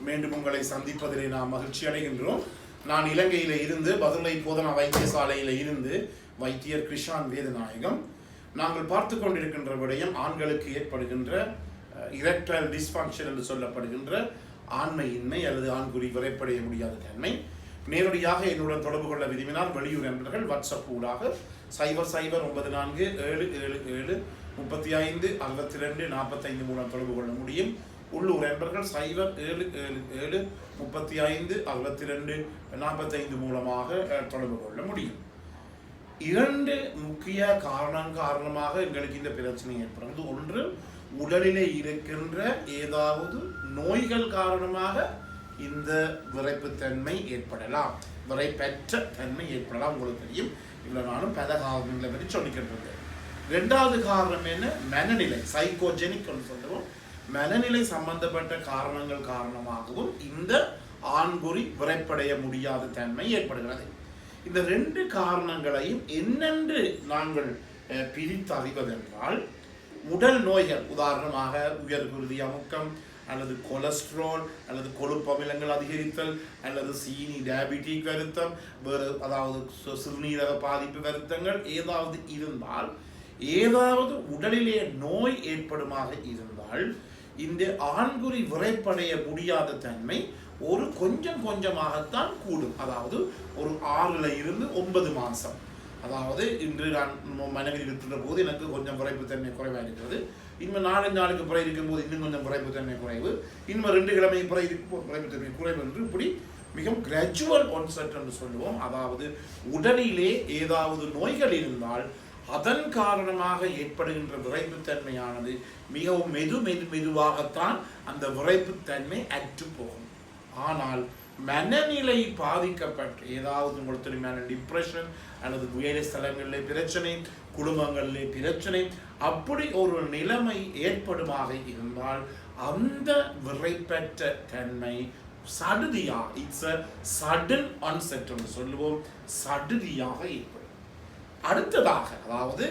மீண்டும் உங்களை சந்திப்பதிலே நாம் மகிழ்ச்சி அடைகின்றோம். நான் இலங்கையில் இருந்து பதுளை போதனா வைத்தியசாலையில் இருந்து வைத்தியர் கிருஷான் வேதநாயகம். நாங்கள் பார்த்து கொண்டிருக்கின்ற விடயம் ஆண்களுக்கு ஏற்படுகின்ற இரெக்டைல் டிஸ்ஃபங்க்ஷன் என்று சொல்லப்படுகின்ற ஆண்மையின்மை அல்லது ஆண்குறி விரைப்படைய முடியாத தன்மை. நேரடியாக என்னுடன் தொடர்பு கொள்ள விரும்பினால் வெளியூர் நண்பர்கள் வாட்ஸ்அப் ஊடாக 009477373562 மூலம் தொடர்பு கொள்ள முடியும். உள்ளூர் நண்பர்கள் 0777356245 மூலமாக தொடர்பு கொள்ள முடியும். இரண்டு முக்கிய காரணமாக எங்களுக்கு இந்த பிரச்சனை ஏற்படுகிறது. ஒன்று, உடலிலே இருக்கின்ற ஏதாவது நோய்கள் காரணமாக இந்த விரைப்புத்தன்மை ஏற்படலாம், விரைப்பற்ற தன்மை ஏற்படலாம். உங்களுக்கு தெரியும், இவ்வளவு நானும் பல காரணங்களை பற்றி சொல்லிக்கின்றது. இரண்டாவது காரணம் என்ன? மனநிலை, சைக்கோஜெனிக் சொல்லுவோம். மனநிலை சம்பந்தப்பட்ட காரணங்கள் காரணமாகவும் இந்த ஆண்குறி விரைப்படைய முடியாத தன்மை ஏற்படுகிறது. இந்த ரெண்டு காரணங்களையும் என்னென்று நாங்கள் பிரித்தறிவதென்றால், உடல் நோய்கள், உதாரணமாக உயர்குருதி அமுக்கம் அல்லது கொலஸ்ட்ரால் அல்லது கொழுப்பமிலங்கள் அதிகரித்தல் அல்லது சீனி டயபிட்டிக் வருத்தம், வேறு அதாவது சிறுநீரக பாதிப்பு வருத்தங்கள் ஏதாவது இருந்தால், ஏதாவது உடலிலே நோய் ஏற்படுமாக இருந்தால் இந்த ஆண்குறி விரைப்படைய முடியாத தன்மை ஒரு கொஞ்சம் கொஞ்சமாகத்தான் கூடும். அதாவது ஒரு 6 இருந்து 9 மாதம். அதாவது இன்று நான் மனைவி இருக்கிற போது எனக்கு கொஞ்சம் விரைப்புத்தன்மை குறைவாக இருக்கிறது. இன்னும் 4 நாளுக்கு பிறகு இருக்கும்போது இன்னும் கொஞ்சம் விரைப்புத்தன்மை குறைவு, இன்னும் 2 கிழமை பிறகு விரைப்புத்தன்மை குறைவு என்று இப்படி மிகவும் கிராஜுவல் ஒன்செட் என்று சொல்லுவோம். அதாவது உடலிலே ஏதாவது நோய்கள் இருந்தால் அதன் காரணமாக ஏற்படுகின்ற விரைப்புத்தன்மையானது மிகவும் மெதுவாகத்தான் அந்த விரைப்புத்தன்மை அற்று போகும். ஆனால் மனநிலை பாதிக்கப்பட்டு ஏதாவது உங்களுக்கு தெரியுமான டிப்ரெஷன் அல்லது வேலை ஸ்தலங்களிலே பிரச்சனை, குடும்பங்களிலே பிரச்சனை, அப்படி ஒரு நிலைமை ஏற்படுமாக இருந்தால் அந்த விரைப்பற்ற தன்மை சடுதியாக, இட்ஸ் அ சடன் ஆன்செட் என்று சொல்லுவோம், சடுதியாக ஏற்படும். அடுத்ததாக, அதாவது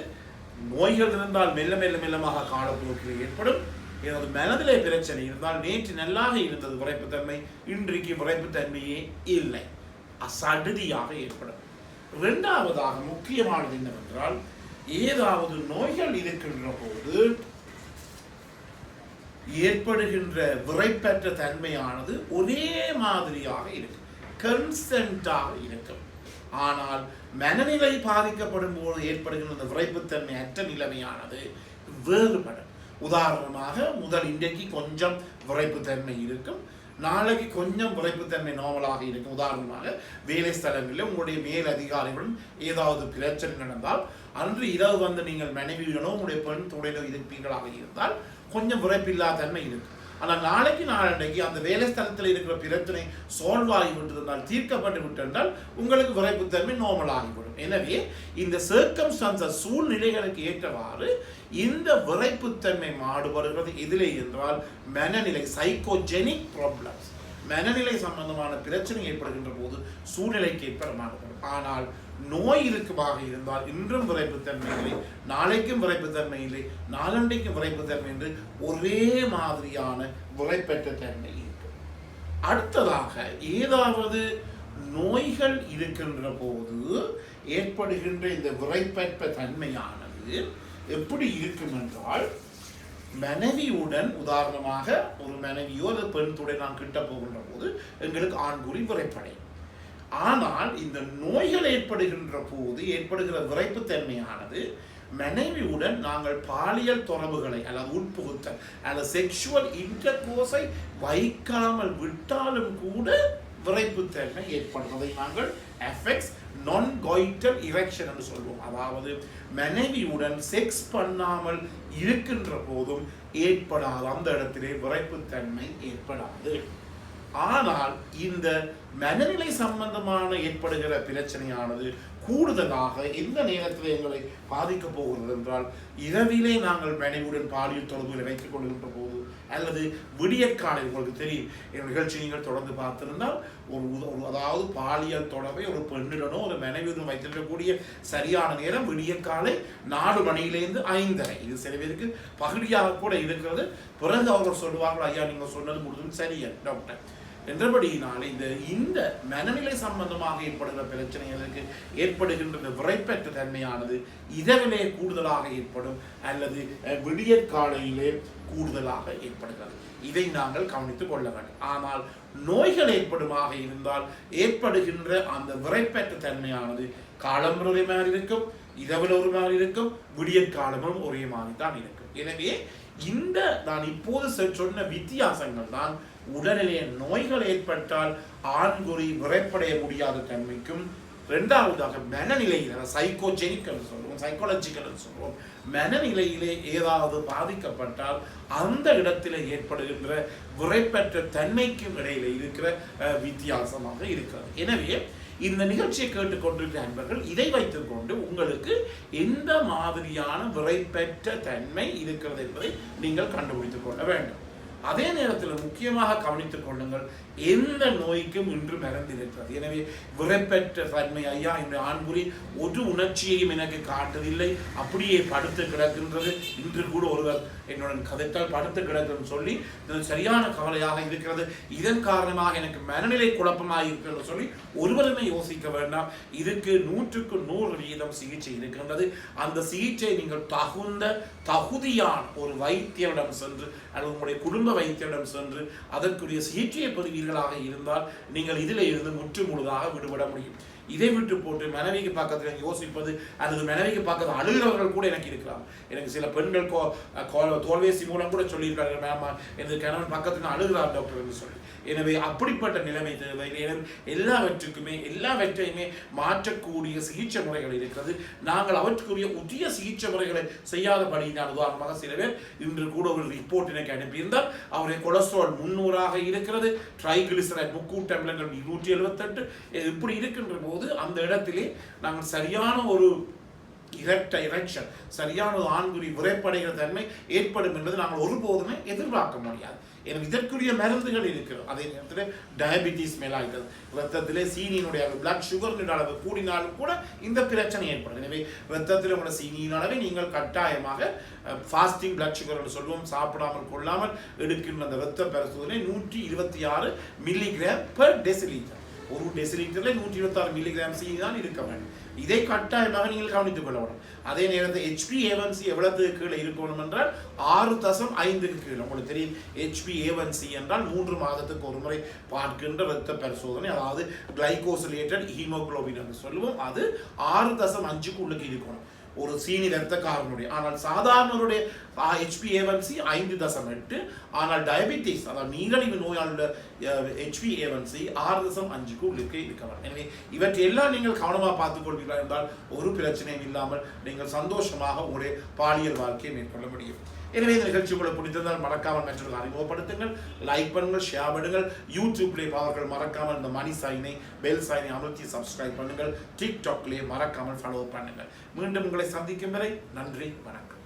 நோய்கள் இருந்தால் மெல்லமாக காலப்போக்கில் ஏற்படும். ஏதாவது மனதிலே பிரச்சனை இருந்தால், நேற்று நல்லாக இருந்தது விரைப்புத்தன்மை, இன்றைக்கு விரைப்புத்தன்மையே இல்லை, சடுதியாக ஏற்படும். இரண்டாவதாக முக்கியமானது என்னவென்றால், ஏதாவது நோய்கள் இருக்கின்ற போது ஏற்படுகின்ற விரைப்பற்ற தன்மையானது ஒரே மாதிரியாக இருக்கும், கன்ஸ்டன்டாக இருக்கும். ஆனால் மனநிலை பாதிக்கப்படும் போது ஏற்படுகின்ற இந்த விரைப்புத்தன்மை அற்ற நிலைமையானது வேறுபடும். உதாரணமாக, முதல் இன்றைக்கு கொஞ்சம் விரைப்புத்தன்மை இருக்கும், நாளைக்கு கொஞ்சம் விரைப்புத்தன்மை நார்மலாக இருக்கும். உதாரணமாக, வேலை ஸ்தலங்களில் உங்களுடைய மேல் அதிகாரிகளுடன் ஏதாவது பிரச்சனை நடந்தால் அன்று இரவு வந்து நீங்கள் மனைவியுடனோ உங்களுடைய பெண் துணையிலோ இருப்பீர்களாக இருந்தால் கொஞ்சம் விரைப்பில்லாத தன்மை இருக்கும். ஆனால் நாளைக்கு அந்த வேலை ஸ்தலத்தில் இருக்கிற பிரச்சனை சால்வ் ஆகிவிட்டிருந்தால், தீர்க்கப்பட்டு விட்டிருந்தால் உங்களுக்கு விரைப்புத்தன்மை நார்மல் ஆகிவிடும். எனவே இந்த சர்க்கம்ஸ்டான்சஸ், சூழ்நிலைகளுக்கு ஏற்றவாறு இந்த விரைப்புத்தன்மை மாறுபடுகிறது. எதிலே என்றால் மனநிலை, சைக்கோஜெனிக் ப்ராப்ளம்ஸ், மனநிலை சம்பந்தமான பிரச்சனை ஏற்படுகின்ற போது சூழ்நிலைக்கு ஏற்ப மாறுபடும். ஆனால் நோய் இருக்குமாக இருந்தால் இன்றும் விரைப்புத்தன்மை இல்லை, நாளைக்கும் விரைப்புத்தன்மை இல்லை, நாளண்டைக்கும் விரைப்புத்தன்மை என்று ஒரே மாதிரியான விரைப்பற்ற தன்மை இருக்கு. அடுத்ததாக, ஏதாவது நோய்கள் இருக்கின்ற போது ஏற்படுகின்ற இந்த விரைப்பற்ற தன்மையானது எப்படி இருக்கும் என்றால், மனைவியுடன், உதாரணமாக ஒரு மனைவியோ அல்லது பெண் துணை நாம் கிட்ட போகின்ற போது எங்களுக்கு ஆண்குறி விரைப்படையும். ஆனால் இந்த நோய்கள் ஏற்படுகின்ற போது ஏற்படுகிற விரைப்புத்தன்மையானது மனைவியுடன் நாங்கள் பாலியல் தொடர்புகளை அல்லது உட்புகுத்தல் அல்லது செக்ஷுவல் இன்டர்கோர்ஸை வைக்காமல் விட்டாலும் கூட விரைப்புத்தன்மை ஏற்படுவதை நாங்கள் எஃபெக்ட்ஸ் நான் காய்டல் இரெக்ஷன் என்று சொல்வோம். அதாவது மனைவியுடன் செக்ஸ் பண்ணாமல் இருக்கின்ற போதும் ஏற்படாது, அந்த இடத்திலே விரைப்புத்தன்மை ஏற்படாது. ஆனால் இந்த மனநிலை சம்பந்தமான ஏற்படுகிற பிரச்சனையானது கூடுதலாக எந்த நேரத்தில் எங்களை பாதிக்கப் போகிறது என்றால், இரவிலே நாங்கள் மனைவியுடன் பாலியல் தொடர்புகளை வைத்துக் கொள்கின்ற போது, அல்லது விடியற்காலை, உங்களுக்கு தெரியும் என் நிகழ்ச்சி நீங்கள் தொடர்ந்து பார்த்திருந்தால், அதாவது பாலியல் தொடர்பை ஒரு பெண்ணுடனோ ஒரு மனைவியுடன் வைத்திருக்கக்கூடிய சரியான நேரம் விடியற்காலை 4 மணியிலிருந்து 5:30. இது சில பேருக்கு பகுதியாக கூட இருக்கிறது. பிறகு அவர்கள் சொல்லுவார்கள், ஐயா நீங்கள் சொன்னது முழுதும் சரியா டாக்டர் என்றபடியினாலே இந்த மனநிலை சம்பந்தமாக ஏற்படுகிற பிரச்சனைகளுக்கு ஏற்படுகின்ற விரைப்பற்ற தன்மையானது இரவிலே கூடுதலாக ஏற்படும் அல்லது விடியற்காலையிலே கூடுதலாக ஏற்படுகிறது. இதை நாங்கள் கவனித்துக் கொள்ள வேண்டும். ஆனால் நோய்கள் ஏற்படுமாக இருந்தால் ஏற்படுகின்ற அந்த விரைப்பற்ற தன்மையானது காலம்புற ஒரே மாதிரி இருக்கும், இரவில் ஒரு மாதிரி இருக்கும், விடியற்காலமும் ஒரே மாதிரி தான் இருக்கும். எனவே இந்த நான் இப்போது சொன்ன வித்தியாசங்கள் தான் உடலிலே நோய்கள் ஏற்பட்டால் ஆண்குறி விரைப்படைய முடியாத தன்மைக்கும், இரண்டாவதாக மனநிலையில் சைக்கோஜெனிக் என்று சொல்லுவோம், சைக்காலஜிக்கல் என்று சொல்லுவோம், மனநிலையிலே ஏதாவது பாதிக்கப்பட்டால் அந்த இடத்திலே ஏற்படுகின்ற விரைப்பற்ற தன்மைக்கும் இடையில இருக்கிற வித்தியாசமாக இருக்கிறது. எனவே இந்த நிகழ்ச்சியை கேட்டுக்கொண்டிருக்கிற அன்பர்கள் இதை வைத்துக் கொண்டு உங்களுக்கு எந்த மாதிரியான விரைப்பற்ற தன்மை இருக்கிறது என்பதை நீங்கள் கண்டுபிடித்துக் கொள்ள வேண்டும். அதே நேரத்தில் முக்கியமாக கவனித்துக் கொள்ளுங்கள், எந்த நோய்க்கும் இன்று மறந்திருக்கிறது. எனவே விரைப்பற்ற தன்மை, ஐயா இந்த ஆண்குறி ஒரு உணர்ச்சியையும் எனக்கு காட்டவில்லை, அப்படியே படுத்து கிடக்கின்றது, இன்று கூட ஒருவர் என்னுடன் கதைத்தால் படுத்து கிடக்குன்னு சொல்லி சரியான கவலையாக இருக்கிறது, இதன் காரணமாக எனக்கு மனநிலை குழப்பமாக இருக்கிறது சொல்லி ஒருவருமே யோசிக்க வேண்டாம். இதுக்கு 100% சிகிச்சை இருக்கின்றது. அந்த சிகிச்சை நீங்கள் தகுதியான ஒரு வைத்தியரிடம் சென்று அல்லது உங்களுடைய குடும்ப வைத்தியரிடம் சென்று அதற்குரிய சிகிச்சையை பெறுவீர்களாக இருந்தால் நீங்கள் இதில் இருந்து முற்றுமுழுதாக விடுபட முடியும். இதை விட்டு போட்டு மனைவிக்கு பக்கத்தில் யோசிப்பது அல்லது மனைவிக்கு பக்கத்தில் அழுகிறவர்கள் கூட எனக்கு இருக்கிறார். எனக்கு சில பெண்கள் தோல்வேசி மூலம் கூட சொல்லியிருக்கார்கள், மேமா எனது கணவன் பக்கத்தில் அழுகிறார் டாக்டர் என்று சொல்லி. எனவே அப்படிப்பட்ட நிலைமை தேவையில்லை. எல்லாவற்றையுமே மாற்றக்கூடிய சிகிச்சை முறைகள் இருக்கிறது. நாங்கள் அவற்றுக்குரிய உரிய சிகிச்சை முறைகளை செய்யாதபடியினால், உதாரணமாக சில பேர் இன்று கூட ஒரு ரிப்போர்ட் எனக்கு அனுப்பியிருந்தால் அவருடைய கொலஸ்ட்ரால் 300ஆக இருக்கிறது, ட்ரைகிளிசரைட் முக்கூட்ட அமிலங்கள் 278 இப்படி இருக்கின்ற போது அந்த இடத்திலே நாங்கள் சரியான ஒரு இரெக்ஷன், சரியான ஒரு ஆண்குறி விரைப்படைகிற தன்மை ஏற்படும் என்பது நாங்கள் ஒருபோதுமே எதிர்பார்க்க முடியாது. எனவே இதற்குரிய மருந்துகள் இருக்கிறது. அதே நேரத்தில் டயபிட்டிஸ் மேலாகிறது, ரத்தத்திலே சீனியினுடைய பிளட் சுகரின் அளவு கூடினாலும் கூட இந்த பிரச்சனை ஏற்படும். எனவே ரத்தத்தில் உள்ள சீனியின் அளவை நீங்கள் கட்டாயமாக ஃபாஸ்டிங் பிளட் சுகர் என்று சொல்லுவோம், சாப்பிடாமல் கொள்ளாமல் எடுக்கின்ற அந்த ரத்த பரிசோதனை 126 மில்லிகிராம் பெர் டெசிலிட்டர். ஒரு டெசிலிட்டரில் 126 மில்லிகிராம் சீனி தான் இருக்க வேண்டும். இதை கட்டாயமாக நீங்கள் கவனித்துக் கொள்ள வேண்டும். அதே நேரத்தில் HbA1c எவ்வளவு கீழே இருக்கணும் என்றால் 6.5க்கு கீழே. உங்களுக்கு தெரியும் HbA1c என்றால் 3 மாதத்துக்கு ஒரு முறை பார்க்கின்ற இரத்த பரிசோதனை, அதாவது கிளைகோசிலேட்டட் ஹீமோகுளோபின் என்று சொல்லுவோம். அது 6.5க்கு இருக்கணும் ஒரு சீனி இரத்தக்காரனுடைய. ஆனால் சாதாரணருடைய HbA1c 5.8, ஆனால் டயபிட்டிஸ் அதாவது நீரிழிவு நோயாளருடைய HbA1c 6.5க்கு இருக்கலாம். எனவே இவற்றை எல்லாம் நீங்கள் கவனமாக பார்த்துக் கொள்வீர்கள் என்றால் ஒரு பிரச்சனையும் இல்லாமல் நீங்கள் சந்தோஷமாக உங்களுடைய பாலியல் வாழ்க்கையை மேற்கொள்ள முடியும். எனவே இந்த நிகழ்ச்சி உங்களுக்கு பிடித்திருந்தால் மறக்காமல் மற்றவர்கள் அறிமுகப்படுத்துங்கள், லைக் பண்ணுங்கள், ஷேர் பண்ணுங்கள். யூடியூப்லேயே அவர்கள் மறக்காமல் இந்த மணி சைனை பெல் சைனை அமர்த்தி சப்ஸ்கிரைப் பண்ணுங்கள். டிக்டாக்லேயே மறக்காமல் ஃபாலோ பண்ணுங்கள். மீண்டும் உங்களை சந்திக்கும் வரை நன்றி, வணக்கம்.